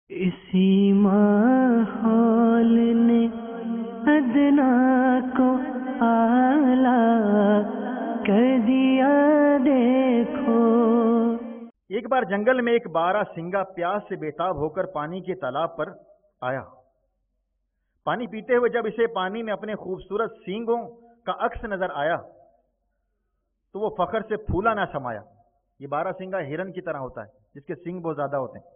اسی ماحول نے ادنا کو اعلیٰ کر دیا دیکھو۔ ایک بار جنگل میں ایک بارہ سنگا پیاس سے بےتاب ہو کر پانی کے تالاب پر آیا۔ پانی پیتے ہوئے جب اسے پانی میں اپنے خوبصورت سینگوں کا عکس نظر آیا تو وہ فخر سے پھولا نہ سمایا۔ یہ بارہ سنگا ہرن کی طرح ہوتا ہے جس کے سینگ بہت زیادہ ہوتے ہیں۔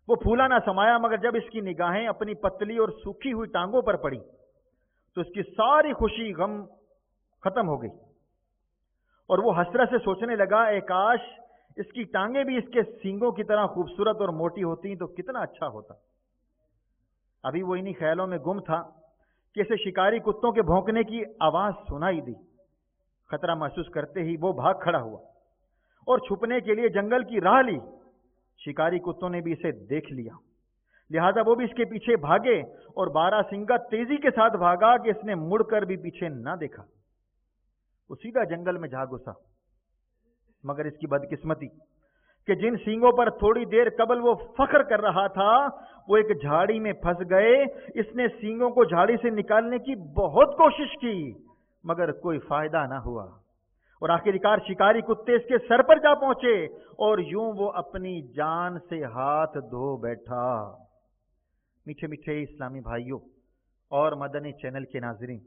وہ پھولا نہ سمایا، مگر جب اس کی نگاہیں اپنی پتلی اور سوکھی ہوئی ٹانگوں پر پڑی تو اس کی ساری خوشی غم ختم ہو گئی، اور وہ حسرت سے سوچنے لگا، اے کاش اس کی ٹانگیں بھی اس کے سینگوں کی طرح خوبصورت اور موٹی ہوتی تو کتنا اچھا ہوتا۔ ابھی وہ انہی خیالوں میں گم تھا کہ اسے شکاری کتوں کے بھونکنے کی آواز سنائی دی۔ خطرہ محسوس کرتے ہی وہ بھاگ کھڑا ہوا اور چھپنے کے لیے جنگل کی راہ لی۔ شکاری کتوں نے بھی اسے دیکھ لیا، لہذا وہ بھی اس کے پیچھے بھاگے، اور بارہ سنگا تیزی کے ساتھ بھاگا کہ اس نے مڑ کر بھی پیچھے نہ دیکھا۔ وہ سیدھا جنگل میں جا گھسا، مگر اس کی بدقسمتی کہ جن سینگوں پر تھوڑی دیر قبل وہ فخر کر رہا تھا وہ ایک جھاڑی میں پھنس گئے۔ اس نے سینگوں کو جھاڑی سے نکالنے کی بہت کوشش کی، مگر کوئی فائدہ نہ ہوا، اور آخرکار شکاری کتے اس کے سر پر جا پہنچے، اور یوں وہ اپنی جان سے ہاتھ دھو بیٹھا۔ میٹھے میٹھے اسلامی بھائیوں اور مدنی چینل کے ناظرین،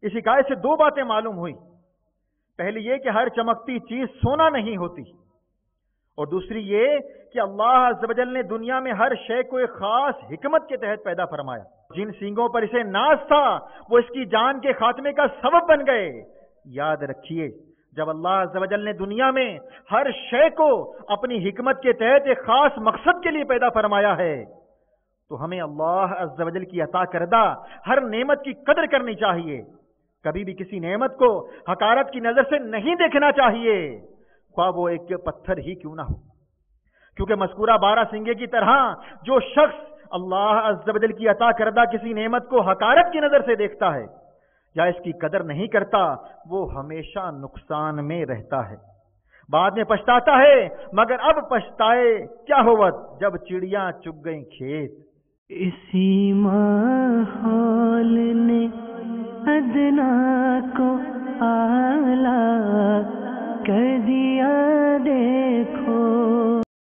اس حکایت سے دو باتیں معلوم ہوئی۔ پہلی یہ کہ ہر چمکتی چیز سونا نہیں ہوتی، اور دوسری یہ کہ اللہ عز و جل نے دنیا میں ہر شے کو ایک خاص حکمت کے تحت پیدا فرمایا۔ جن سینگوں پر اسے ناز تھا وہ اس کی جان کے خاتمے کا سبب بن گئے۔ یاد رکھیے، جب اللہ عز و جل نے دنیا میں ہر شے کو اپنی حکمت کے تحت ایک خاص مقصد کے لیے پیدا فرمایا ہے تو ہمیں اللہ عز و جل کی عطا کردہ ہر نعمت کی قدر کرنی چاہیے۔ کبھی بھی کسی نعمت کو حقارت کی نظر سے نہیں دیکھنا چاہیے، خواہ وہ ایک پتھر ہی کیوں نہ ہو، کیونکہ مذکورہ بارہ سنگے کی طرح جو شخص اللہ عز و جل کی عطا کردہ کسی نعمت کو حقارت کی نظر سے دیکھتا ہے یا اس کی قدر نہیں کرتا، وہ ہمیشہ نقصان میں رہتا ہے، بعد میں پچھتاتا ہے، مگر اب پچھتائے کیا ہوت جب چڑیاں چگ گئیں کھیت۔ اسی ماحول نے ادنا کو اعلیٰ کر دیا